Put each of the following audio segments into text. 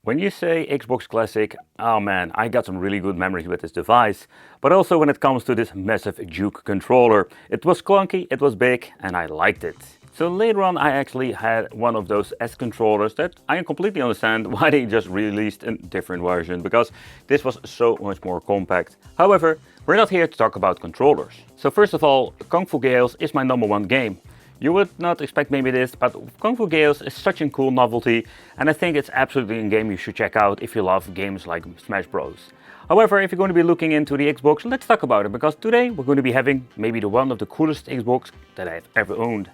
When you say Xbox Classic, oh man, I got some really good memories with this device. But also when it comes to this massive Juke controller. It was clunky, it was big, and I liked it. So later on I actually had one of those S controllers that I completely understand why they just released a different version, because this was so much more compact. However, we're not here to talk about controllers. So first of all, Kung Fu Chaos is my #1 game. You would not expect maybe this, but Kung Fu Chaos is such a cool novelty, and I think it's absolutely a game you should check out if you love games like Smash Bros. However, if you're going to be looking into the Xbox, let's talk about it, because today we're going to be having maybe the one of the coolest Xbox that I've ever owned.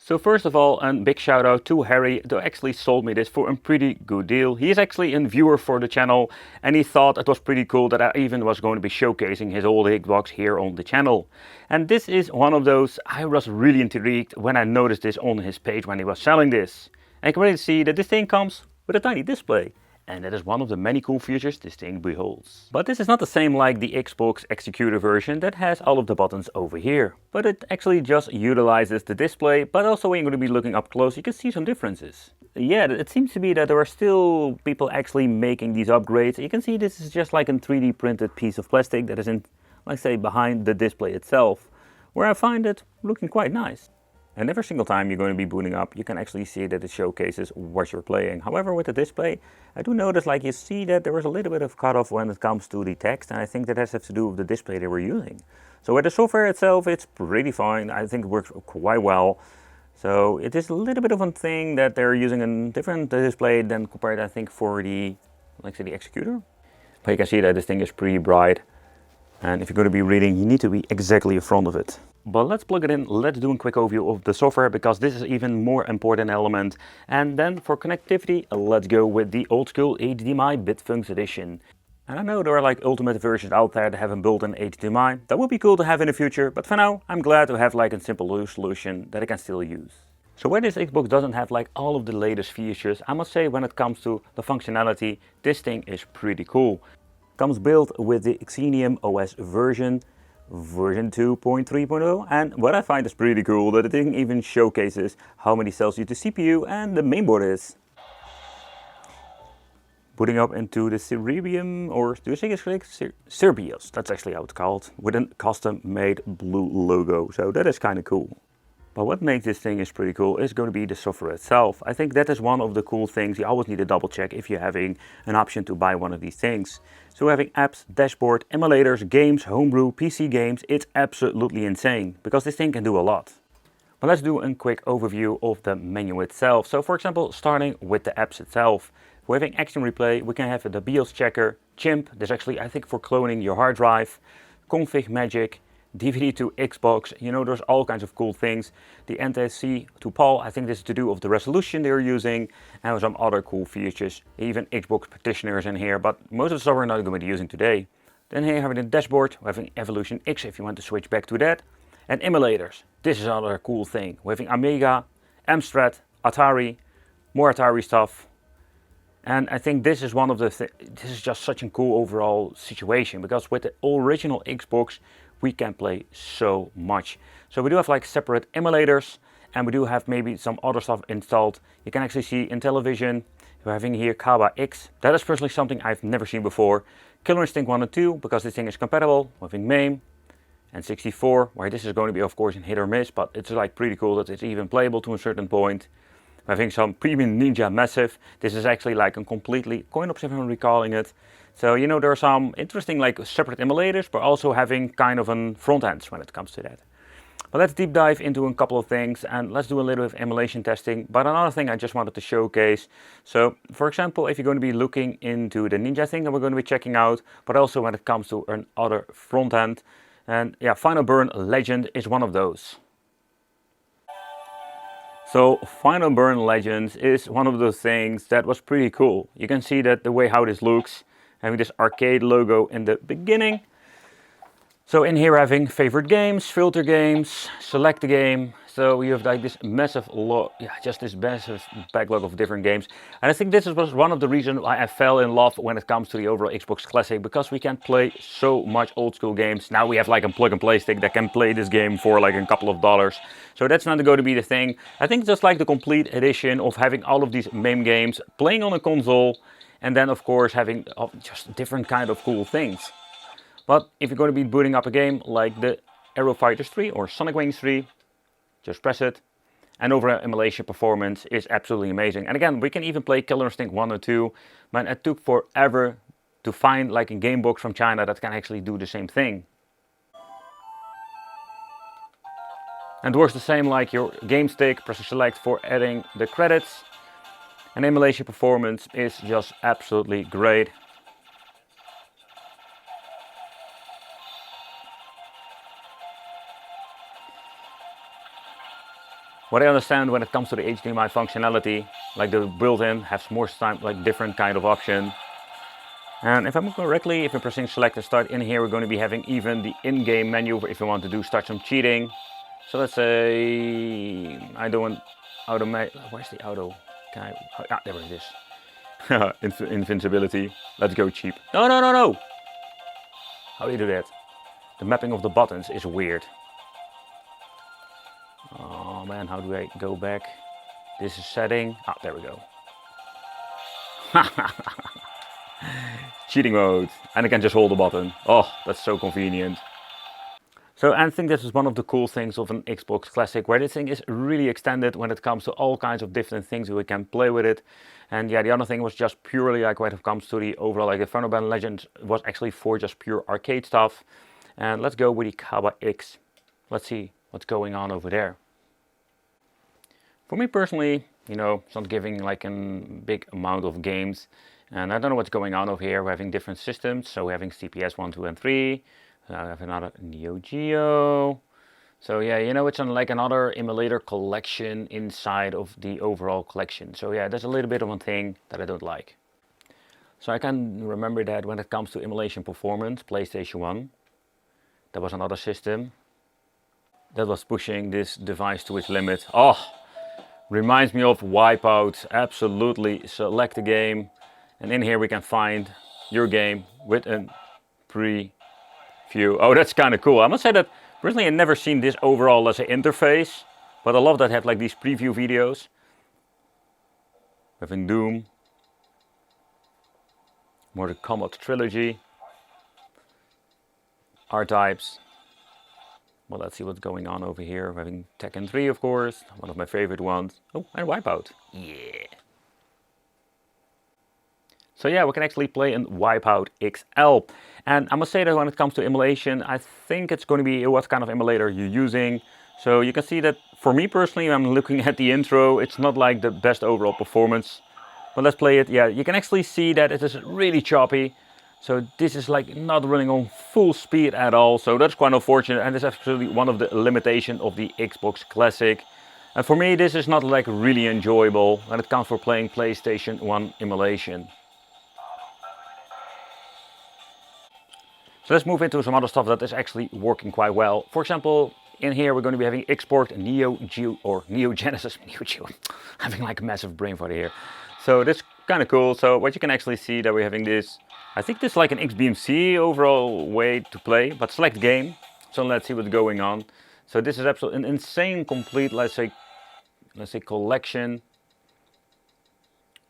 So first of all, a big shout out to Harry, who actually sold me this for a pretty good deal. He is actually a viewer for the channel, and he thought it was pretty cool that I even was going to be showcasing his old Xbox here on the channel. And this is one of those I was really intrigued when I noticed this on his page when he was selling this. And you can really see that this thing comes with a tiny display. And that is one of the many cool features this thing beholds. But this is not the same like the Xbox Executor version that has all of the buttons over here. But it actually just utilizes the display, but also when you're going to be looking up close you can see some differences. Yeah, it seems to be that there are still people actually making these upgrades. You can see this is just like a 3D printed piece of plastic that is in, like say, behind the display itself, where I find it looking quite nice. And every single time you're going to be booting up, you can actually see that it showcases what you're playing. However, with the display, I do notice like you see that there was a little bit of cutoff when it comes to the text, and I think that has to do with the display they were using. So with the software itself, it's pretty fine. I think it works quite well. So it is a little bit of a thing that they're using a different display than compared, I think, for the, like say, the Executor. But you can see that this thing is pretty bright. And if you're going to be reading, you need to be exactly in front of it. But let's plug it in, let's do a quick overview of the software, because this is even more important element. And then for connectivity, let's go with the old school HDMI Bitfunks edition. And I know there are like ultimate versions out there that have a built-in HDMI. That would be cool to have in the future, but for now, I'm glad to have like a simple solution that I can still use. So where this Xbox doesn't have like all of the latest features, I must say when it comes to the functionality, this thing is pretty cool. Comes built with the Xenium OS version 2.3.0, and what I find is pretty cool that the thing even showcases how many cells the CPU and the mainboard is. Booting up into the Cerebium, or do you think it's like Cerberus, that's actually how it's called, with a custom made blue logo, so that is kind of cool. But what makes this thing is pretty cool is going to be the software itself. I think that is one of the cool things you always need to double check if you're having an option to buy one of these things. So having apps, dashboard, emulators, games, homebrew, PC games, it's absolutely insane, because this thing can do a lot. But let's do a quick overview of the menu itself. So for example, starting with the apps itself. We're having Action Replay, we can have the BIOS checker, Chimp, there's actually I think for cloning your hard drive, Config Magic, DVD to Xbox, you know, there's all kinds of cool things. The NTSC to PAL, I think this is to do of the resolution they're using, and some other cool features. Even Xbox petitioners in here, but most of the stuff we're not going to be using today. Then here having the dashboard, we're having Evolution X if you want to switch back to that. And emulators, this is another cool thing. We're having Amiga, Amstrad, Atari, more Atari stuff. And I think this is one of the this is just such a cool overall situation, because with the original Xbox we can play so much. So we do have like separate emulators, and we do have maybe some other stuff installed. You can actually see in television, we're having here Kaba X. That is personally something I've never seen before. Killer Instinct 1 and 2, because this thing is compatible. We're having MAME and 64, where this is going to be of course in hit or miss, but it's like pretty cool that it's even playable to a certain point. We're having some Premium Ninja Massive. This is actually like a completely coin-op if I'm recalling it. So you know, there are some interesting like separate emulators, but also having kind of a front end when it comes to that. But let's deep dive into a couple of things, and let's do a little bit of emulation testing. But another thing I just wanted to showcase. So for example, if you're going to be looking into the Ninja thing that we're going to be checking out, but also when it comes to another front end. And yeah, Final Burn Legend is one of those. So Final Burn Legends is one of those things that was pretty cool. You can see that the way how this looks, having this arcade logo in the beginning. So in here having favorite games, filter games, select the game. So you have like this massive just this massive backlog of different games. And I think this was one of the reasons why I fell in love when it comes to the overall Xbox Classic, because we can play so much old school games. Now we have like a plug and play stick that can play this game for like a couple of dollars. So that's not going to be the thing. I think just like the complete edition of having all of these MAME games, playing on a console, and then of course having just different kind of cool things. But if you're going to be booting up a game like the Aero Fighters 3 or Sonic Wings 3, just press it, and overall emulation performance is absolutely amazing. And again, we can even play Killer Instinct 1 or 2, but it took forever to find like a game box from China that can actually do the same thing. And it works the same like your game stick, press select for adding the credits, and emulation performance is just absolutely great. What I understand when it comes to the HDMI functionality, like the built-in has more like different kind of option. And if I'm correctly, if I'm pressing select and start in here, we're going to be having even the in-game menu if you want to start some cheating. So let's say I don't want auto. Where's the auto? Can I? There it is. Invincibility. Let's go cheap. No, no, no, no. How do you do that? The mapping of the buttons is weird. Oh man, how do I go back? This is setting. Ah, there we go. Cheating mode. And I can just hold the button. Oh, that's so convenient. So I think this is one of the cool things of an Xbox Classic, where this thing is really extended when it comes to all kinds of different things we can play with it. And yeah, the other thing was just purely like when it comes to the overall, like the Thunderband Legends was actually for just pure arcade stuff. And let's go with the Kaba X. Let's see what's going on over there. For me personally, you know, it's not giving like a big amount of games. And I don't know what's going on over here. We're having different systems. So we're having CPS 1, 2, and 3. I have another Neo Geo. So yeah, you know, it's like another emulator collection inside of the overall collection. So yeah, there's a little bit of one thing that I don't like. So I can remember that when it comes to emulation performance, PlayStation 1, there was another system that was pushing this device to its limit. Oh, reminds me of Wipeout. Absolutely. Select the game, and in here we can find your game with a preview. Oh, that's kind of cool. I must say that personally I've never seen this overall as an interface, but I love that I have like these preview videos. Having Doom, Mortal Kombat Trilogy, R-Types. Well, let's see what's going on over here. We're having Tekken 3, of course, one of my favorite ones. Oh, and Wipeout. Yeah. So yeah, we can actually play in Wipeout XL. And I must say that when it comes to emulation, I think it's going to be what kind of emulator you're using. So you can see that for me personally, when I'm looking at the intro, it's not like the best overall performance. But let's play it. Yeah, you can actually see that it is really choppy. So this is like not running on full speed at all. So that's quite unfortunate. And this is actually one of the limitations of the Xbox Classic. And for me, this is not like really enjoyable when it comes for playing PlayStation 1 emulation. So let's move into some other stuff that is actually working quite well. For example, in here we're going to be having export Neo Geo or Neo Genesis. Neo Geo. Having like a massive brain fart here. So that's kind of cool. So what you can actually see that we're having this. I think this is like an XBMC overall way to play, but select game. So let's see what's going on. So this is absolutely an insane complete, let's say collection.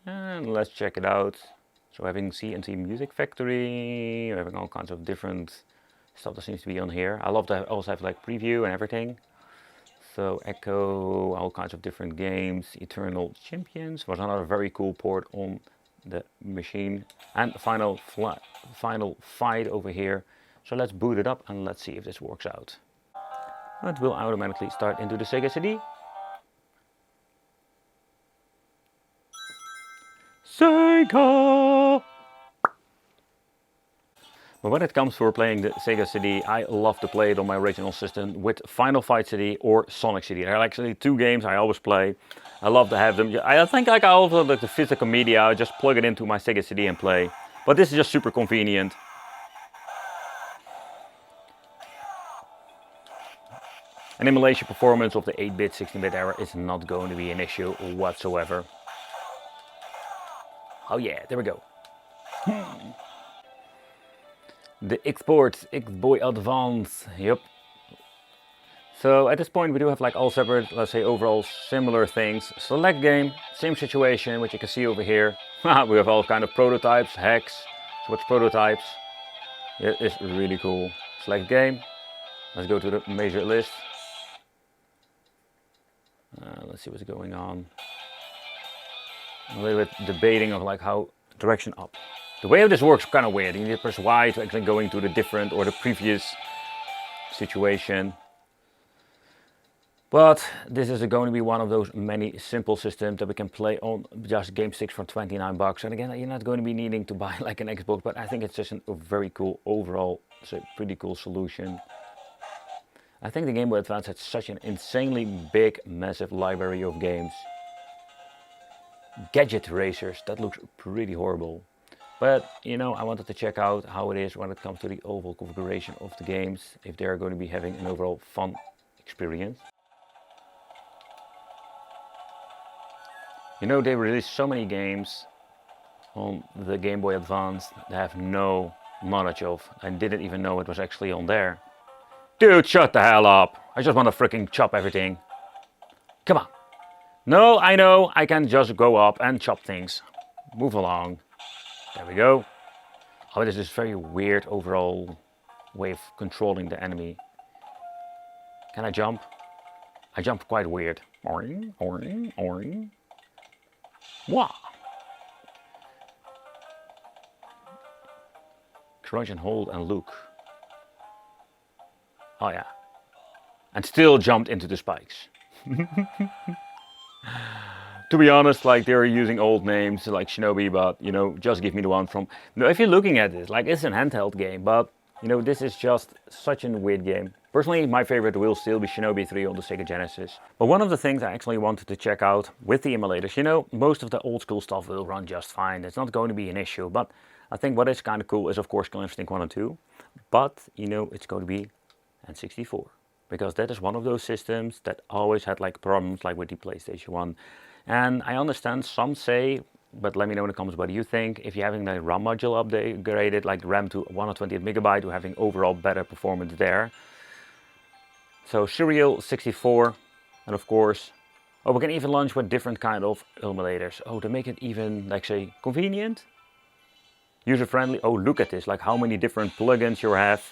And let's check it out. So having CNC Music Factory, having all kinds of different stuff that seems to be on here. I love to also have like preview and everything. So Echo, all kinds of different games. Eternal Champions was another very cool port on the machine. And final fight over here. So let's boot it up and let's see if this works out. It will automatically start into the Sega CD. Sega! But when it comes for playing the Sega CD, I love to play it on my original system with Final Fight CD or Sonic CD. There are actually two games I always play. I love to have them. I think like I also like the physical media. I just plug it into my Sega CD and play. But this is just super convenient. And emulation performance of the 8-bit, 16-bit era is not going to be an issue whatsoever. Oh yeah, there we go. The Xbox X-Boy Advance, yep. So at this point we do have like all separate, let's say overall similar things. Select game, same situation, which you can see over here. We have all kind of prototypes, hacks, switch prototypes. It is really cool. Select game, let's go to the major list. Let's see what's going on. I'm a little bit debating of like how direction up. The way this works is kind of weird. You need to press Y to actually go into the different or the previous situation. But this is going to be one of those many simple systems that we can play on just game sticks for 29 bucks. And again, you're not going to be needing to buy like an Xbox, but I think it's just a very cool overall, it's a pretty cool solution. I think the Game Boy Advance had such an insanely big, massive library of games. Gadget racers, that looks pretty horrible. But, you know, I wanted to check out how it is when it comes to the overall configuration of the games, if they're going to be having an overall fun experience. You know, they released so many games on the Game Boy Advance that I have no knowledge of. I didn't even know it was actually on there. Dude, shut the hell up. I just want to freaking chop everything. Come on. No, I know I can just go up and chop things. Move along. There we go. Oh, this is very weird overall way of controlling the enemy. Can I jump? I jump quite weird. Oing, oing, oing. Wow. Crouch and hold and look. Oh yeah. And still jumped into the spikes. To be honest, like they're using old names like Shinobi, but you know, just give me the one from. No, if you're looking at this, like it's an handheld game, but you know, this is just such a weird game. Personally, my favorite will still be Shinobi 3 on the Sega Genesis. But one of the things I actually wanted to check out with the emulators, you know, most of the old school stuff will run just fine. It's not going to be an issue, but I think what is kind of cool is of course Killer Instinct 1 and 2, but you know, it's going to be N64. Because that is one of those systems that always had like problems like with the PlayStation 1. And I understand some say, but let me know in the comments what do you think, if you're having the RAM module upgraded, like RAM to 128 megabyte, or having overall better performance there. So Serial 64, and of course, oh, we can even launch with different kind of emulators. Oh, to make it even, like say, convenient, user-friendly. Oh, look at this, like how many different plugins you have.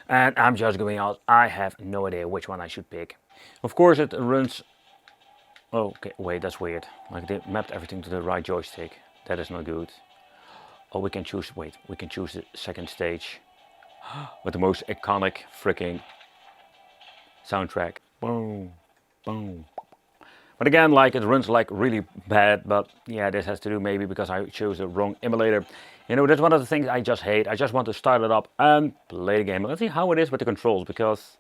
And I'm just going out, I have no idea which one I should pick. Of course it runs, oh, okay, wait, that's weird. Like they mapped everything to the right joystick. That is not good. Oh, we can choose, wait, we can choose the second stage. With the most iconic freaking soundtrack. Boom, boom. But again, like it runs like really bad, but yeah, this has to do maybe because I chose the wrong emulator. You know, that's one of the things I just hate. I just want to start it up and play the game. Let's see how it is with the controls, because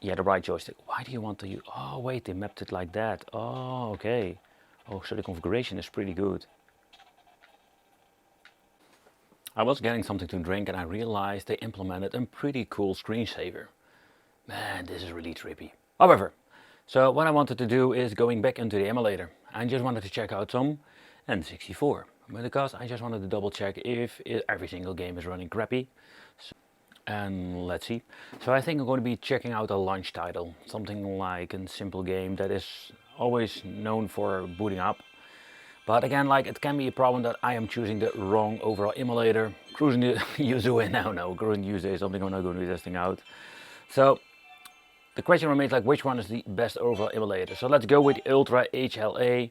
yeah, the right joystick. Why do you want to use, oh wait, they mapped it like that. Oh, okay. Oh, so the configuration is pretty good. I was getting something to drink and I realized they implemented a pretty cool screensaver. Man, this is really trippy. However, so what I wanted to do is going back into the emulator. I just wanted to check out some N64. Because I just wanted to double check if every single game is running crappy. So, and let's see. So I think I'm going to be checking out a launch title. Something like a simple game that is always known for booting up. But again, like it can be a problem that I am choosing the wrong overall emulator. Cruising the user now, no, Cruising the user is something I'm not going to be testing out. So the question remains like which one is the best overall emulator. So let's go with Ultra HLA.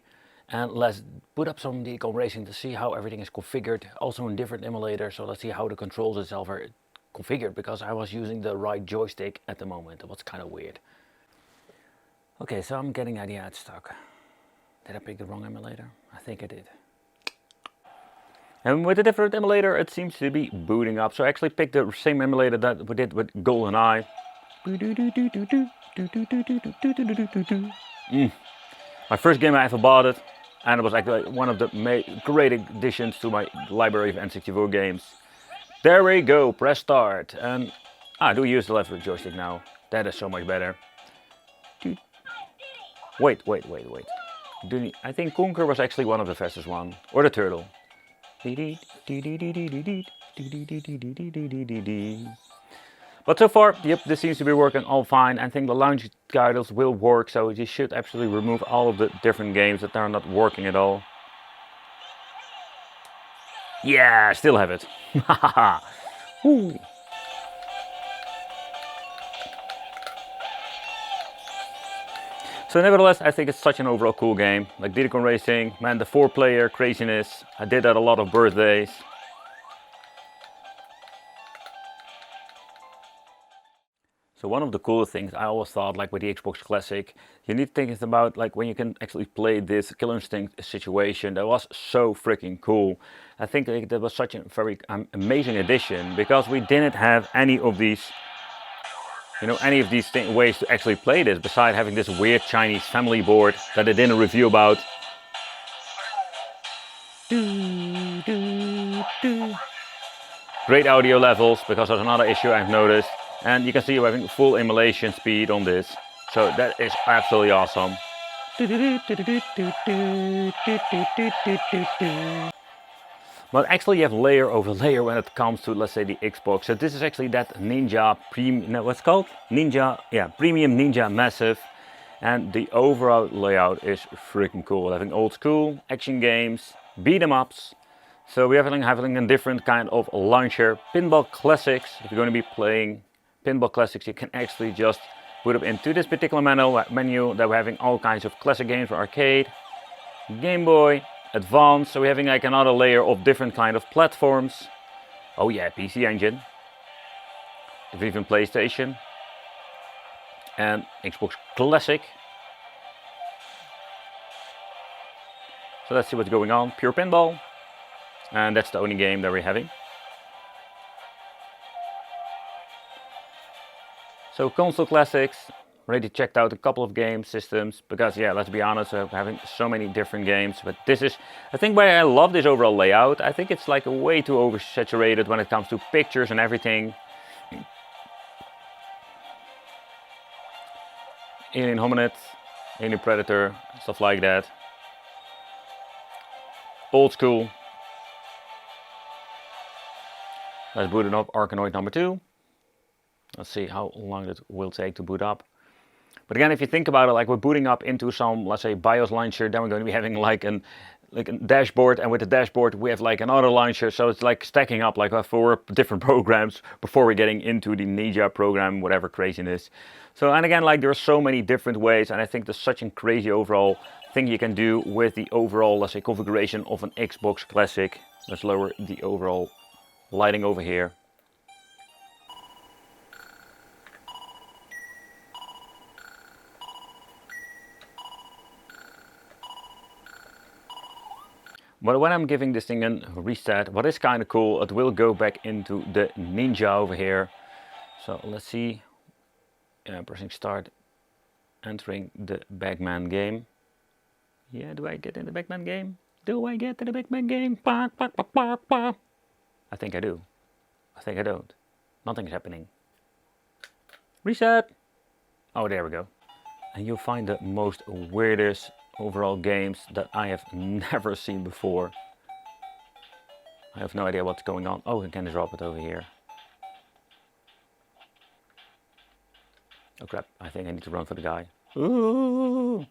And let's put up some Decom Racing to see how everything is configured, also in different emulators. So let's see how the controls itself are configured, because I was using the right joystick at the moment. It was kind of weird. Okay, so I'm getting the idea it's stuck. Did I pick the wrong emulator? I think I did. And with a different emulator, it seems to be booting up. So I actually picked the same emulator that we did with GoldenEye. My first game I ever bought it. And it was actually one of the great additions to my library of N64 games. There we go, press start. And I do use the left joystick now. That is so much better. Wait. I think Conquer was actually one of the fastest one. Or the Turtle. But so far, yep, this seems to be working all fine. I think the launch titles will work, so you should absolutely remove all of the different games that are not working at all. Yeah, still have it. Woo. So nevertheless, I think it's such an overall cool game. Like Diddy Kong Racing, man, the 4-player craziness. I did that a lot of birthdays. So one of the coolest things I always thought, like with the Xbox Classic, you need to think about like when you can actually play this Killer Instinct situation. That was so freaking cool. I think like, that was such a very amazing addition because we didn't have any of these, any of these ways to actually play this besides having this weird Chinese family board that I did a review about. Great audio levels, because that's another issue I've noticed. And you can see we're having full emulation speed on this. So that is absolutely awesome. But actually you have layer over layer when it comes to, let's say, the Xbox. So this is actually that Ninja Premium, no, what's it called? Ninja, yeah, Premium Ninja Massive. And the overall layout is freaking cool. Having old school, action games, beat 'em ups. So we're having a different kind of launcher. Pinball Classics, if you're going to be playing Pinball Classics, you can actually just put it into this particular menu that we're having all kinds of classic games for arcade, Game Boy, Advance. So we're having like another layer of different kind of platforms. Oh yeah, PC Engine, even PlayStation, and Xbox Classic. So let's see what's going on. Pure Pinball, and that's the only game that we're having. So Console Classics, already checked out a couple of game systems because, yeah, let's be honest, we're having so many different games. But this is, I think, why I love this overall layout. I think it's like way too oversaturated when it comes to pictures and everything. Alien Hominid, Alien Predator, stuff like that. Old school. Let's boot it up, Arkanoid number 2. Let's see how long it will take to boot up. But again, if you think about it, like we're booting up into some, let's say, BIOS launcher, then we're going to be having like a dashboard, and with the dashboard we have like another launcher, so it's like stacking up like 4 different programs before we're getting into the Ninja program, whatever craziness. So, and again, like there are so many different ways, and I think there's such a crazy overall thing you can do with the overall, let's say, configuration of an Xbox Classic. Let's lower the overall lighting over here. But when I'm giving this thing a reset, what is kind of cool, it will go back into the Ninja over here. So let's see, pressing start, entering the Bagman game. Yeah, do I get in the Bagman game? Do I get in the Bagman game? I think I do. I think I don't. Nothing's happening. Reset. Oh, there we go. And you'll find the most weirdest overall games that I have never seen before. I have no idea what's going on. Oh, I can drop it over here. Oh crap, I think I need to run for the guy. Ooh.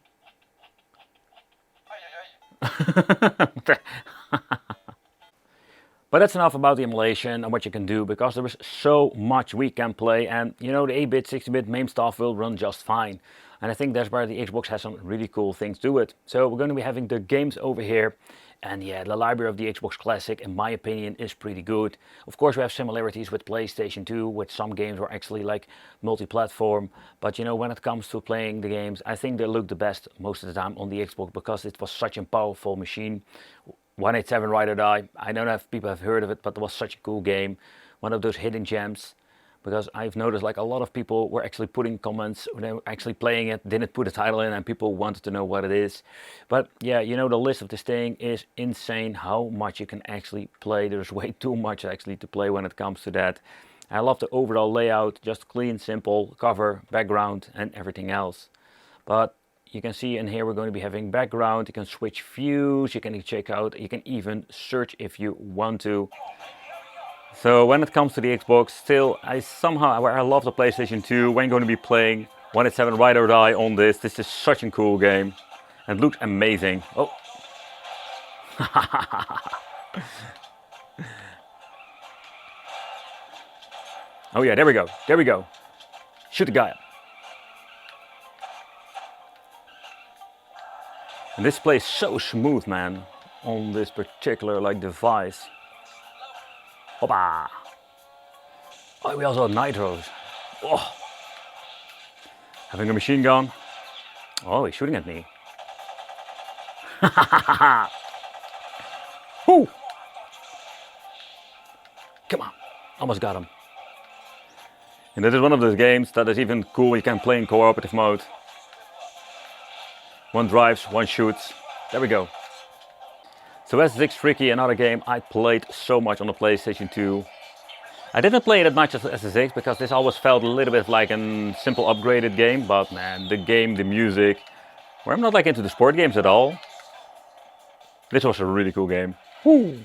But that's enough about the emulation and what you can do, because there is so much we can play, and the 8-bit, 16-bit MAME stuff will run just fine. And I think that's where the Xbox has some really cool things to it. So we're going to be having the games over here. And yeah, the library of the Xbox Classic, in my opinion, is pretty good. Of course, we have similarities with PlayStation 2, with some games are actually like multi-platform. But when it comes to playing the games, I think they look the best most of the time on the Xbox, because it was such a powerful machine. 187 Ride or Die, I don't know if people have heard of it, but it was such a cool game. One of those hidden gems. Because I've noticed like a lot of people were actually putting comments when they were actually playing it, didn't put a title in, and people wanted to know what it is. But yeah, the list of this thing is insane how much you can actually play. There's way too much actually to play when it comes to that. I love the overall layout, just clean, simple, cover, background and everything else. But You can see in here we're going to be having background, you can switch views, you can check out, you can even search if you want to. So when it comes to the Xbox, still I love the PlayStation 2 when going to be playing 187 Ride or Die on this. This is such a cool game and looks amazing. Oh. Oh yeah, there we go, there we go. Shoot the guy up. And this plays so smooth, man, on this particular device. Hoppa! Oh, we also have nitros. Oh. Having a machine gun. Oh, he's shooting at me. Woo! Come on, almost got him. And this is one of those games that is even cool. You can play in cooperative mode. One drives, one shoots. There we go. So SSX Tricky, another game I played so much on the PlayStation 2. I didn't play it as much as SSX because this always felt a little bit like a simple upgraded game. But man, the game, the music, where I'm not into the sport games at all. This was a really cool game. Woo.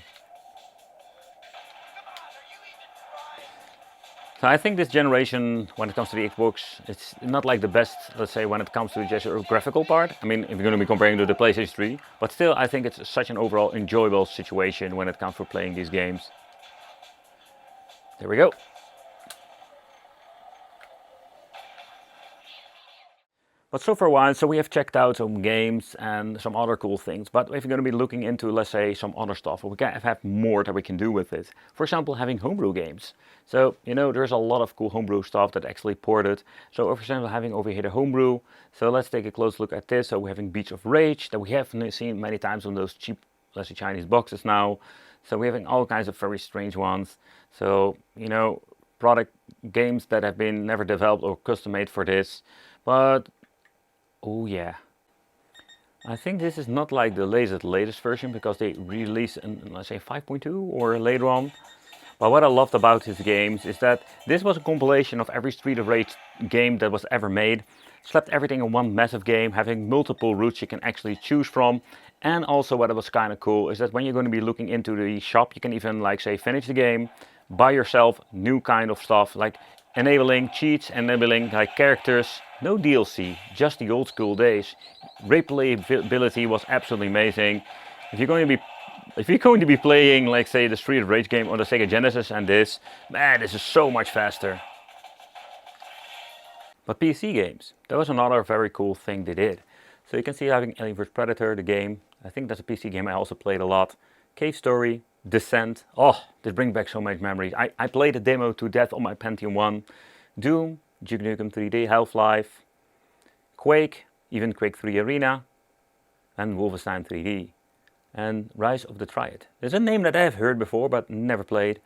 So I think this generation, when it comes to the Xbox, it's not the best, let's say, when it comes to just a graphical part. I mean, if you're going to be comparing to the PlayStation 3, but still I think it's such an overall enjoyable situation when it comes to playing these games. There we go. But so for a while, so we have checked out some games and some other cool things. But if you're going to be looking into, let's say, some other stuff, we can have more that we can do with it. For example, having homebrew games. So, there's a lot of cool homebrew stuff that actually ported. So, for example, having over here the homebrew. So let's take a close look at this. So we're having Beach of Rage that we have seen many times on those cheap, let's say, Chinese boxes now. So we're having all kinds of very strange ones. So, product games that have been never developed or custom made for this. But oh yeah, I think this is not the latest version because they released let's say 5.2 or later on. But what I loved about these games is that this was a compilation of every Street of Rage game that was ever made. Slapped everything in one massive game, having multiple routes you can actually choose from. And also what was kind of cool is that when you're going to be looking into the shop, you can even say finish the game, buy yourself new kind of stuff enabling cheats, enabling characters, no DLC, just the old school days. Replayability was absolutely amazing. If you're going to be playing say the Street of Rage game on the Sega Genesis and this, man, this is so much faster. But PC games, that was another very cool thing they did. So you can see having Alien vs Predator, the game. I think that's a PC game I also played a lot. Cave Story, Descent. Oh, this brings back so much memories. I played the demo to death on my Pentium 1. Doom, Duke Nukem 3D, Half-Life, Quake, even Quake 3 Arena, and Wolfenstein 3D. And Rise of the Triad. There's a name that I've heard before but never played.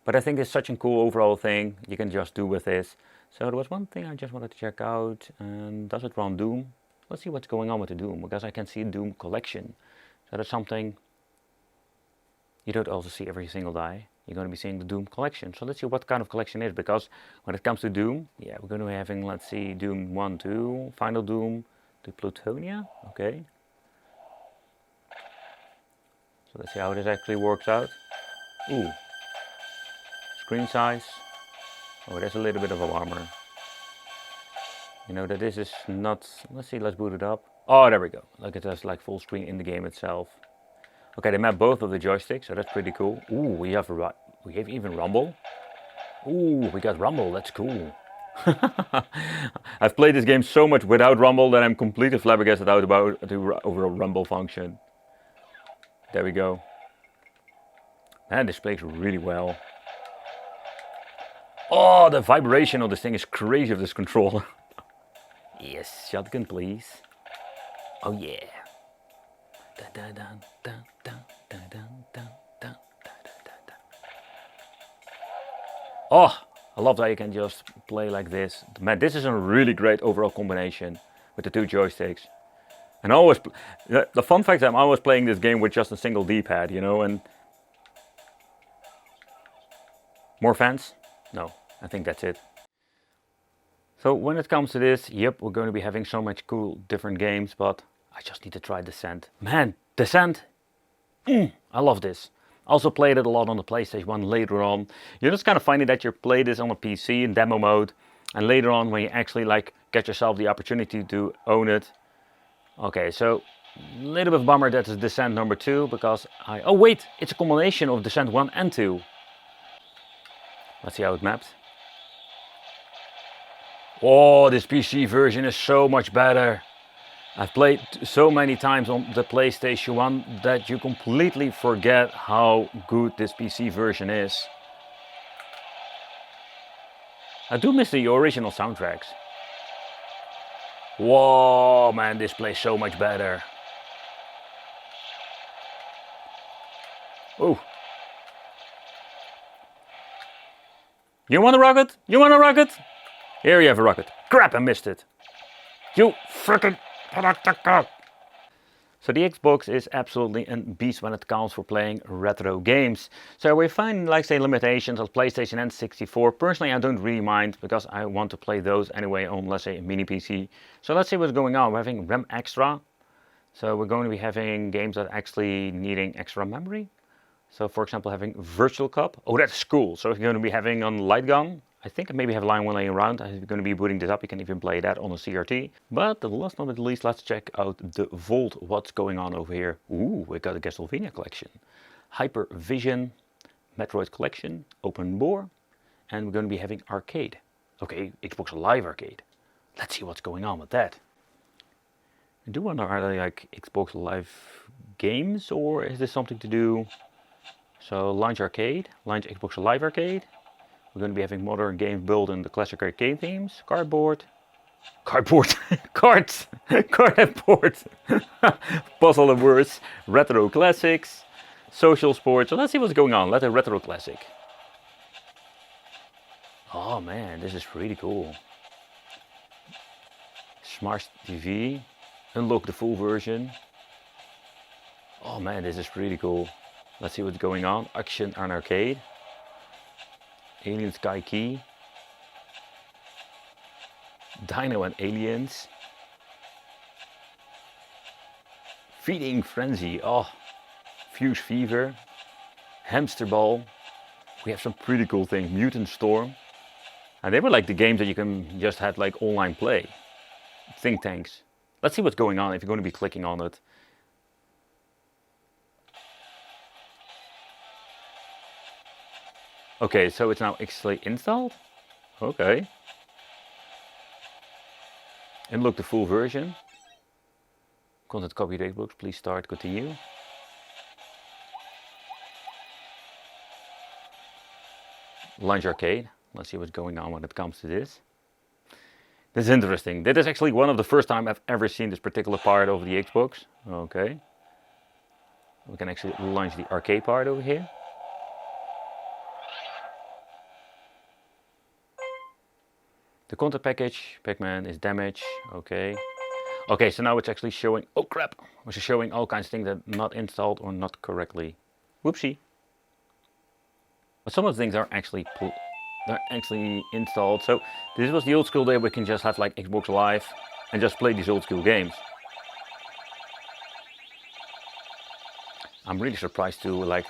But I think it's such a cool overall thing you can just do with this. So there was one thing I just wanted to check out. And does it run Doom? Let's see what's going on with the Doom, because I can see Doom collection. So that's something you don't also see every single day. You're going to be seeing the Doom collection. So let's see what kind of collection it is, because when it comes to Doom, yeah, we're going to be having, let's see, Doom 1, 2, Final Doom, the Plutonia, okay. So let's see how this actually works out. Ooh. Screen size. Oh, there's a little bit of a warmer. That this is not, let's see, let's boot it up. Oh, there we go. It has full screen in the game itself. Okay, they map both of the joysticks, so that's pretty cool. Ooh, we have even Rumble. Ooh, we got Rumble, that's cool. I've played this game so much without Rumble that I'm completely flabbergasted out about the overall Rumble function. There we go. And this plays really well. Oh, the vibration of this thing is crazy of this controller. Yes, shotgun please. Oh yeah. Dun, dun, dun, dun, dun, dun, dun, dun, dun, dun. Oh, I love that you can just play like this. Man, this is a really great overall combination with the two joysticks. And always, the fun fact is I'm always playing this game with just a single D-pad, and more fans? No, I think that's it. So when it comes to this, yep, we're going to be having so much cool different games, but I just need to try Descent. Man, Descent, I love this. Also played it a lot on the PlayStation 1 later on. You're just kind of finding that you play this on a PC in demo mode, and later on when you actually like get yourself the opportunity to own it. Okay, so a little bit of bummer that is Descent number 2, because oh wait, it's a combination of Descent 1 and 2. Let's see how it maps. Oh, this PC version is so much better. I've played so many times on the PlayStation 1 that you completely forget how good this PC version is. I do miss the original soundtracks. Whoa, man, this plays so much better. Oh. You want a rocket? You want a rocket? Here you have a rocket. Crap, I missed it. You frickin'. So the Xbox is absolutely a beast when it comes for playing retro games. So we find, like say, limitations of PlayStation and 64. Personally, I don't really mind because I want to play those anyway on, let's say, a mini PC. So let's see what's going on. We're having RAM extra. So we're going to be having games that actually needing extra memory. So for example, having Virtual Cop. Oh, that's cool. So we're going to be having on Light Gun. I think I maybe have Line 1 laying around. I'm going to be booting this up. You can even play that on a CRT. But last but not least, let's check out the Vault. What's going on over here? Ooh, we got a Castlevania collection. Hyper Vision, Metroid collection, Open Bore. And we're going to be having Arcade. Okay, Xbox Live Arcade. Let's see what's going on with that. I do wonder, are they like Xbox Live games or is this something to do? So launch Arcade, launch Xbox Live Arcade. We're going to be having modern games built in the classic arcade themes. Cardboard. Cards. Cardboard. Puzzle of words. Retro classics. Social sports. So let's see what's going on. Let's a retro classic. Oh man, this is really cool. Smart TV. Unlock the full version. Oh man, this is really cool. Let's see what's going on. Action and arcade. Alien Sky Key. Dino and Aliens. Feeding Frenzy. Oh, Fuse Fever. Hamster Ball. We have some pretty cool things. Mutant Storm. And they were like the games that you can just have like online play. Think Tanks. Let's see what's going on if you're going to be clicking on it. Okay, so it's now actually installed. Okay. And look, the full version. Content copy to Xbox, please start, continue. Launch Arcade. Let's see what's going on when it comes to this. This is interesting. That is actually one of the first time I've ever seen this particular part of the Xbox. Okay. We can actually launch the arcade part over here. The content package, Pac-Man is damaged, okay. Okay, so now it's actually showing, oh crap, it's showing all kinds of things that are not installed or not correctly. Whoopsie. But some of the things are actually installed. So this was the old school day we can just have like Xbox Live and just play these old school games. I'm really surprised to like,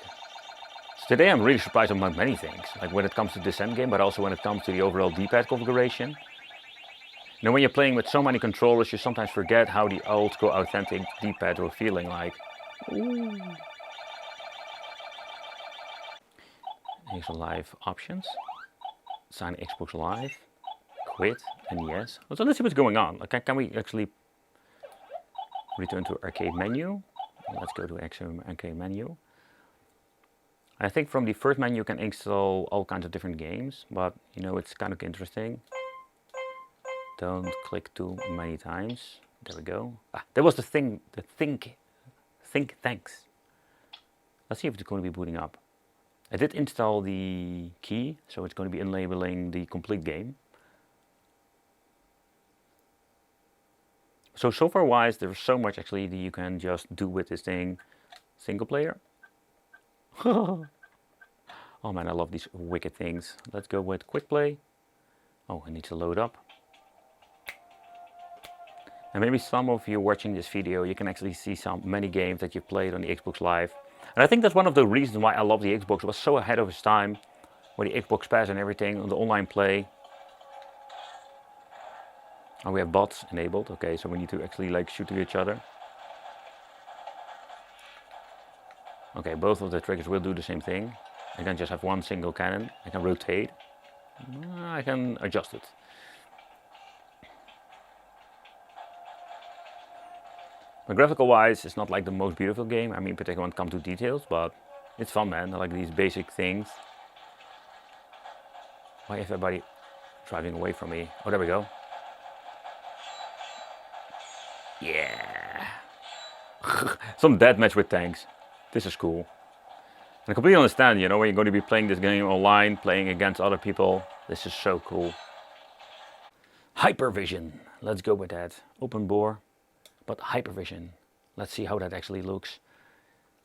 today I'm really surprised about many things, like when it comes to Descent game, but also when it comes to the overall D-pad configuration. You know, when you're playing with so many controllers, you sometimes forget how the old school authentic D-pad were feeling like. Ooh. Here's the live options. Sign Xbox Live, quit, and yes. So let's see what's going on. Like, can we actually return to arcade menu? Let's go to arcade menu. I think from the first menu you can install all kinds of different games, but you know, it's kind of interesting. Don't click too many times. There we go. Ah, that was the thing, the think tanks. Let's see if it's going to be booting up. I did install the key, so it's going to be enabling the complete game. So far wise, there's so much actually that you can just do with this thing. Single player. Oh man, I love these wicked things. Let's go with quick play. Oh, it needs to load up. And maybe some of you watching this video, you can actually see many games that you've played on the Xbox Live. And I think that's one of the reasons why I love the Xbox. It was so ahead of its time with the Xbox Pass and everything on the online play. Oh, we have bots enabled. Okay, so we need to actually like shoot at each other. Okay, both of the triggers will do the same thing. I can just have one single cannon. I can rotate. I can adjust it. But graphical wise, it's not like the most beautiful game. I mean, particularly when it comes to details, but it's fun, man. I like these basic things. Why is everybody driving away from me? Oh, there we go. Yeah. Some deathmatch with tanks. This is cool. And I completely understand, you know, when you're going to be playing this game online, playing against other people. This is so cool. Hypervision. Let's go with that. Open bore. But hypervision, let's see how that actually looks.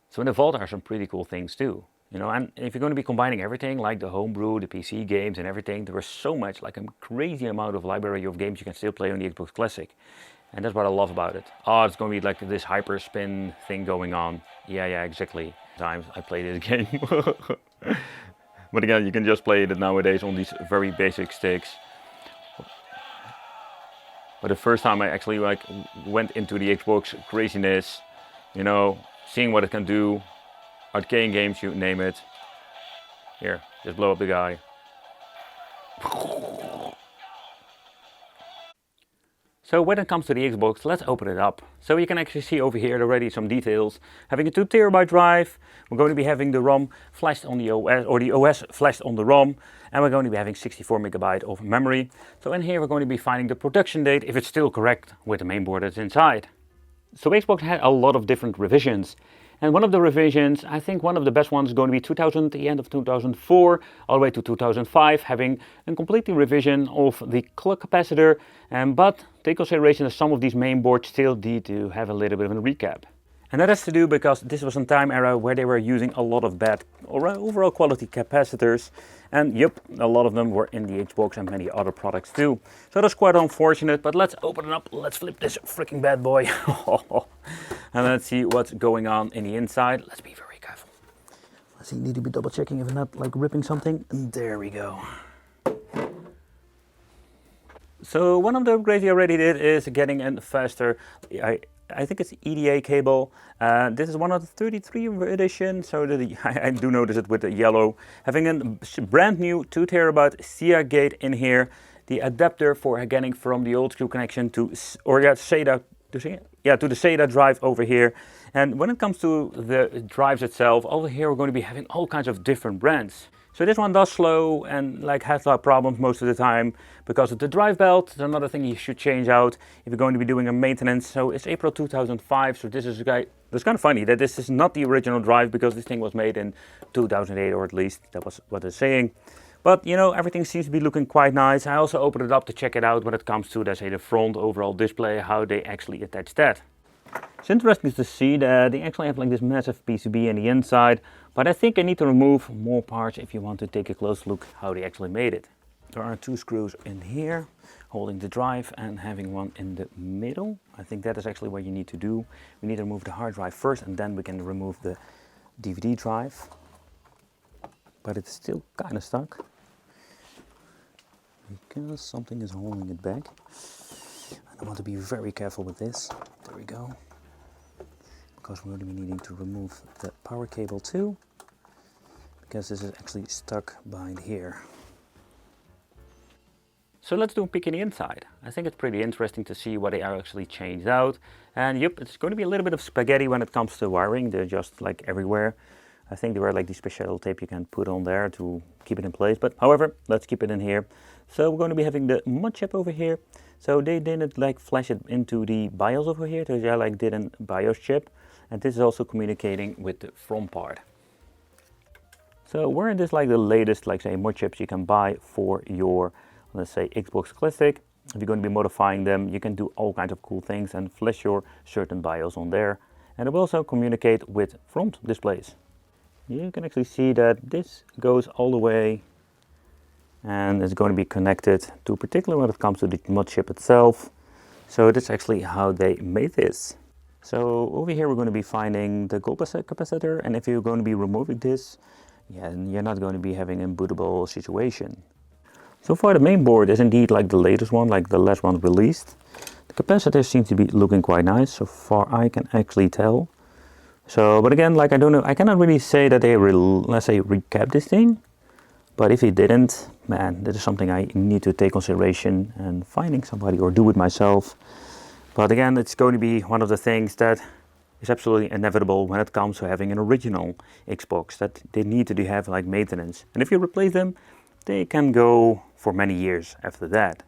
So in the vault are some pretty cool things too, you know, and if you're going to be combining everything like the homebrew, the PC games and everything, there is so much, like a crazy amount of library of games you can still play on the Xbox Classic. And that's what I love about it. Oh, it's going to be like this hyper spin thing going on. Yeah, exactly. Times I play this game. But again, you can just play it nowadays on these very basic sticks. But the first time I actually like went into the Xbox craziness, you know, seeing what it can do, arcade games, you name it. Here, just blow up the guy. So when it comes to the Xbox, let's open it up. So you can actually see over here already some details. Having a 2 TB drive, we're going to be having the ROM flashed on the OS, or the OS flashed on the ROM, and we're going to be having 64 MB of memory. So in here we're going to be finding the production date, if it's still correct, with the mainboard that's inside. So Xbox had a lot of different revisions. And one of the revisions, I think one of the best ones is going to be 2000, the end of 2004, all the way to 2005, having a completely revision of the clock capacitor. But take consideration that some of these main boards still need to have a little bit of a recap. And that has to do because this was a time era where they were using a lot of bad or overall quality capacitors. And yep, a lot of them were in the Xbox and many other products too. So that's quite unfortunate, but let's open it up. Let's flip this freaking bad boy. And let's see what's going on in the inside. Let's be very careful. Let's see, need to be double checking if I'm not like ripping something. And there we go. So one of the upgrades I already did is getting a faster, I think it's EDA cable. This is one of the 33 edition, so I do notice it with the yellow. Having a brand new 2 TB SIA gate in here. The adapter for getting from the old school connection to, SATA, to the SATA drive over here. And when it comes to the drives itself, over here we're going to be having all kinds of different brands. So this one does slow and like has a lot of problems most of the time because of the drive belt. It's another thing you should change out if you're going to be doing a maintenance. So it's April 2005, so this is it's kind of funny that this is not the original drive because this thing was made in 2008, or at least that was what they're saying. But you know, everything seems to be looking quite nice. I also opened it up to check it out when it comes to, let's say, the front overall display, how they actually attach that. It's interesting to see that they actually have like this massive PCB in the inside, but I think I need to remove more parts if you want to take a close look how they actually made it. There are 2 screws in here holding the drive and having one in the middle. I think that is actually what you need to do. We need to remove the hard drive first and then we can remove the DVD drive. But it's still kind of stuck because something is holding it back. And I want to be very careful with this. There we go. Because we're going to be needing to remove the power cable too, because this is actually stuck behind here. So let's do a peek in the inside. I think it's pretty interesting to see what they are actually changed out. And yep, it's going to be a little bit of spaghetti when it comes to wiring. They're just like everywhere. I think there are like these special tape you can put on there to keep it in place. But however, let's keep it in here. So we're going to be having the mod chip over here. So they didn't like flash it into the BIOS over here. So they like did a BIOS chip. And this is also communicating with the front part. So we're this like the latest, like say, mod chips you can buy for your, let's say, Xbox Classic. If you're going to be modifying them, you can do all kinds of cool things and flash your certain BIOS on there. And it will also communicate with front displays. You can actually see that this goes all the way and it's going to be connected to, particularly when it comes to the mod chip itself. So that's actually how they made this. So over here we're going to be finding the gold capacitor, and if you're going to be removing this, yeah, you're not going to be having a bootable situation. So far the main board is indeed like the latest one, like the last one released. The capacitors seem to be looking quite nice, so far I can actually tell. So, but again, like I don't know, I cannot really say that they, let's say, recap this thing. But if they didn't, man, that is something I need to take consideration and finding somebody or do it myself. But again, it's going to be one of the things that is absolutely inevitable when it comes to having an original Xbox, that they need to have like maintenance. And if you replace them, they can go for many years after that.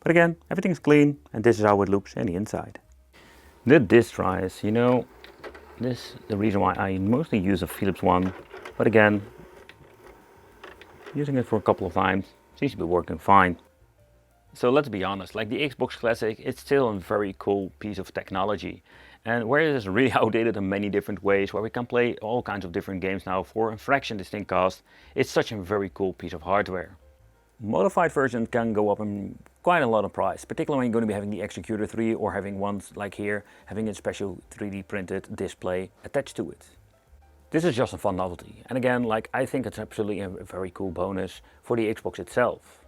But again, everything's clean and this is how it looks on the inside. The disc drives, you know, this is the reason why I mostly use a Philips one. But again, using it for a couple of times, seems to be working fine. So let's be honest, like the Xbox Classic, it's still a very cool piece of technology. And where it is really outdated in many different ways, where we can play all kinds of different games now for a fraction this thing costs, it's such a very cool piece of hardware. Modified versions can go up in quite a lot of price, particularly when you're going to be having the Executor 3 or having ones like here, having a special 3D printed display attached to it. This is just a fun novelty, and again, like I think it's absolutely a very cool bonus for the Xbox itself.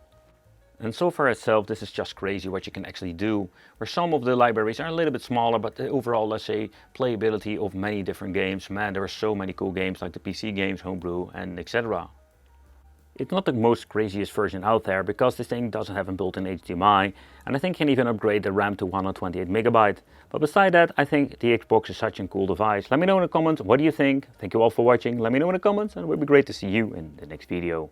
And so far itself, this is just crazy what you can actually do, where some of the libraries are a little bit smaller, but the overall, let's say, playability of many different games, man, there are so many cool games like the PC games, homebrew, and etc. It's not the most craziest version out there because this thing doesn't have a built-in HDMI, and I think you can even upgrade the RAM to 128 MB. But beside that, I think the Xbox is such a cool device. Let me know in the comments, what do you think? Thank you all for watching. Let me know in the comments, and it would be great to see you in the next video.